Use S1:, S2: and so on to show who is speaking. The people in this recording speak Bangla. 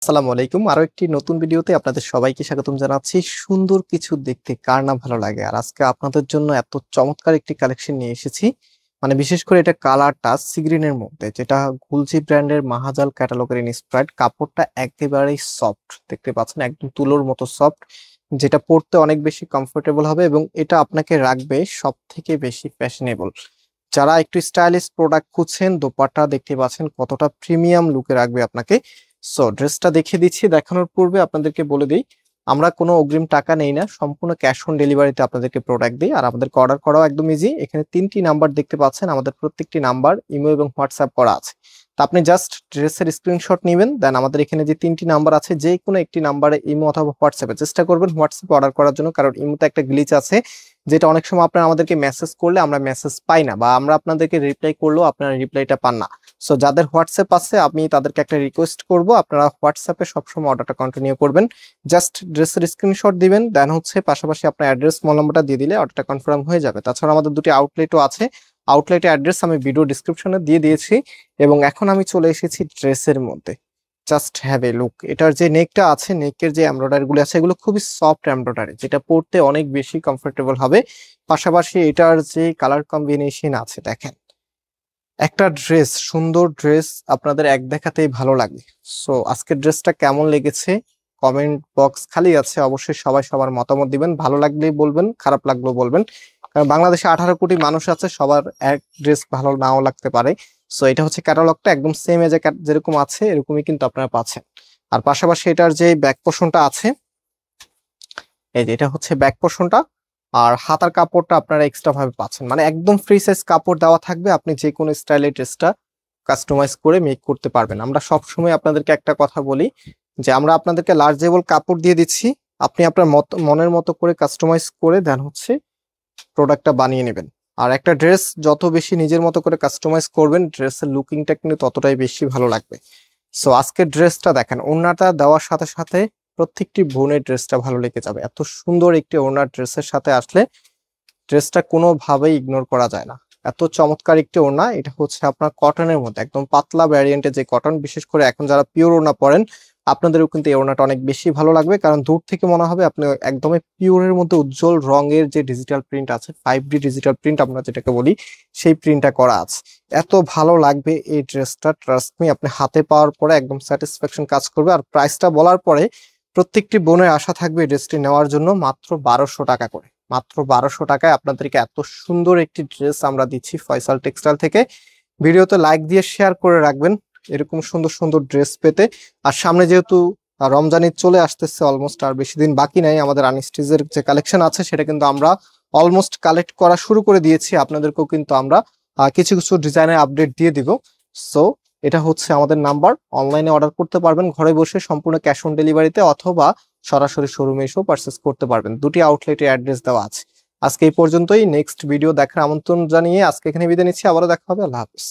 S1: আসসালামু আলাইকুম। আরো একটি নতুন ভিডিওতে আপনাদের সবাইকে স্বাগতম জানাচ্ছি। সুন্দর কিছু দেখতে কার না ভালো লাগে, আর আজকে আপনাদের জন্য এত চমৎকার একটি কালেকশন নিয়ে এসেছি। মানে বিশেষ করে এটা কালারটা সি গ্রিনের মধ্যে, যেটা গুলজি ব্র্যান্ডের মাহাজাল ক্যাটালগের ইনস্পায়ার্ড। কাপড়টা একেবারেই সফট, দেখতে পাচ্ছেন একদম তুলোর মতো সফট, যেটা পরতে অনেক বেশি কমফোর্টেবল হবে এবং এটা আপনাকে রাখবে সব থেকে বেশি ফ্যাশনেবল। যারা একটু স্টাইলিশ প্রোডাক্ট খুঁজছেন, দোপাট্টা দেখতে পাচ্ছেন কতটা প্রিমিয়াম লুকে রাখবে আপনাকে। সো ড্রেসটা দেখিয়ে দিচ্ছি। দেখানোর পূর্বে আপনাদেরকে বলে দিই, আমরা কোনো অগ্রিম টাকা নেই না, সম্পূর্ণ ক্যাশ অন ডেলিভারিতে আপনাদেরকে প্রোডাক্ট দিই। আর আমাদেরকে অর্ডার করাও একদম ইজি। এখানে 3টি নাম্বার দেখতে পাচ্ছেন, আমাদের প্রত্যেকটি নাম্বার ইমো এবং হোয়াটসঅ্যাপ করা আছে। তো আপনি জাস্ট ড্রেসের স্ক্রিনশট নেবেন, দেন আমাদের এখানে যে 3টি নাম্বার আছে, যে কোনো একটি নাম্বারে ইমো অথবা হোয়াটসঅ্যাপে চেষ্টা করবেন হোয়াটসঅ্যাপে অর্ডার করার জন্য, কারণ ইমোতে একটা গ্লিচ আছে, যেটা অনেক সময় আপনারা আমাদেরকে মেসেজ করলে আমরা মেসেজ পাই না, বা আমরা আপনাদেরকে রিপ্লাই করলেও আপনারা রিপ্লাইটা পান না। সো যাদের হোয়াটসঅ্যাপ আছে, আমি তাদেরকে একটা রিকোয়েস্ট করব, আপনারা হোয়াটসঅ্যাপে সবসময় অর্ডারটা কন্টিনিউ করবেন। জাস্ট ড্রেসের স্ক্রিনশট দিবেন, দেন হচ্ছে পাশাপাশি আপনার অ্যাড্রেস মোবাইল নাম্বারটা দিয়ে দিলে অর্ডারটা কনফার্ম হয়ে যাবে। তাছাড়া আমাদের দুটি আউটলেটও আছে, আউটলেটের অ্যাড্রেস আমি ভিডিও ডিসক্রিপশনে দিয়ে দিয়েছি। এবং এখন আমি চলে এসেছি ড্রেসের মধ্যে। Just have a look. এটার যে নেকটা আছে, নেকের যে এমব্রয়ডারি গুলো আছে, এগুলো খুবই সফট এমব্রয়ডারি, যেটা পরতে অনেক বেশি কমফোর্টেবল হবে। পাশাপাশি এটার যে কালার কম্বিনেশন আছে, দেখেন একটা ড্রেস, সুন্দর ড্রেস আপনাদের এক দেখাতেই ভালো লাগে। সো আজকের ড্রেসটা কেমন লেগেছে কমেন্ট বক্স খালি আছে, অবশ্যই সবাই সবার মতামত দিবেন। ভালো লাগলেই বলবেন, খারাপ লাগলেও বলবেন, কারণ বাংলাদেশে 18 কোটি মানুষ আছে, সবার এক ড্রেস ভালো নাও লাগতে পারে। সো এটা হচ্ছে ক্যাটালগটা একদম সেম এজ যেরকম আছে এরকমই কিন্তু আপনারা পাচ্ছেন। আর পাশাপাশি এটার যে ব্যাক পোর্শনটা আছে, এই যে এটা হচ্ছে ব্যাক পোর্শনটা। আর হাতার কাপড়টা আপনারা এক্সট্রা ভাবে পাচ্ছেন, মানে একদম ফ্রি সাইজ কাপড় দেওয়া থাকবে, আপনি যে কোনো স্টাইলের ড্রেসটা কাস্টমাইজ করে মেক করতে পারবেন। আমরা সবসময় আপনাদেরকে একটা কথা বলি যে আমরা আপনাদেরকে লার্জেবল কাপড় দিয়ে দিচ্ছি, আপনি আপনার মনের মতো করে কাস্টমাইজ করে দেন হচ্ছে প্রোডাক্টটা বানিয়ে নেবেন। আর একটা ড্রেস যত বেশি নিজের মতো করে কাস্টমাইজ করবেন, ড্রেসের লুকিংটা কিন্তু ততটাই বেশি ভালো লাগবে। সো আজকের ড্রেসটা দেখেন, ওড়নাটা দেওয়ার সাথে সাথে প্রত্যেকটি বোনের ড্রেসটা ভালো লেগে যাবে। এত সুন্দর একটি ওড়নার ড্রেসের সাথে আসলে ড্রেসটা কোনোভাবেই ইগনোর করা যায় না। এত চমৎকার একটি ওড়না। এটা হচ্ছে আপনার কটনের মধ্যে, একদম পাতলা ভ্যারিয়েন্টের যে কটন, বিশেষ করে এখন যারা পিওর ওড়না পরেন আপনাদেরও কিন্তু এই ওড়নাটা অনেক বেশি ভালো লাগবে, কারণ দূর থেকে মনে হবে আপনি একদমই পিওরের মধ্যে উজ্জ্বল রঙের যে ডিজিটাল প্রিন্ট আছে, 5D ডিজিটাল প্রিন্ট আমরা যেটাকে বলি, সেই প্রিন্টটা করা আছে। এত ভালো লাগবে এই ড্রেসটা, ট্রাস্ট মি, আপনি হাতে পাওয়ার পরে একদম স্যাটিসফ্যাকশন কাজ করবে। আর প্রাইসটা বলার পরে প্রত্যেকটি বোনের আশা থাকবে এই ড্রেসটি নেওয়ার জন্য। মাত্র 1200 টাকা করে, মাত্র 1200 টাকায় আপনাদেরকে এত সুন্দর একটি ড্রেস আমরা দিচ্ছি ফয়সাল টেক্সটাইল থেকে। ভিডিওতে লাইক দিয়ে শেয়ার করে রাখবেন এরকম সুন্দর সুন্দর ড্রেস পেতে। আর সামনে যেহেতু রমজান ঈদ চলে আসতেছে, অলমোস্ট আর বেশি দিন বাকি নাই, আমাদের আনস্টিচের যে কালেকশন আছে সেটা কিন্তু আমরা অলমোস্ট কালেক্ট করা শুরু করে দিয়েছি। আপনাদেরকেও কিন্তু আমরা কিছু কিছু ডিজাইনের আপডেট দিয়ে দিব। সো এটা হচ্ছে আমাদের নাম্বার, অনলাইনে অর্ডার করতে পারবেন ঘরে বসে, সম্পূর্ণ ক্যাশ অন ডেলিভারিতে, অথবা সরাসরি শোরুমে এসেও পারচেস করতে পারবেন। দুটি আউটলেটের অ্যাড্রেস দেওয়া আছে। আজকে এই পর্যন্তই, নেক্সট ভিডিও দেখার আমন্ত্রণ জানিয়ে আজকে এখানে বিদায় নিচ্ছি। আবারও দেখা হবে। আল্লাহ হাফিজ।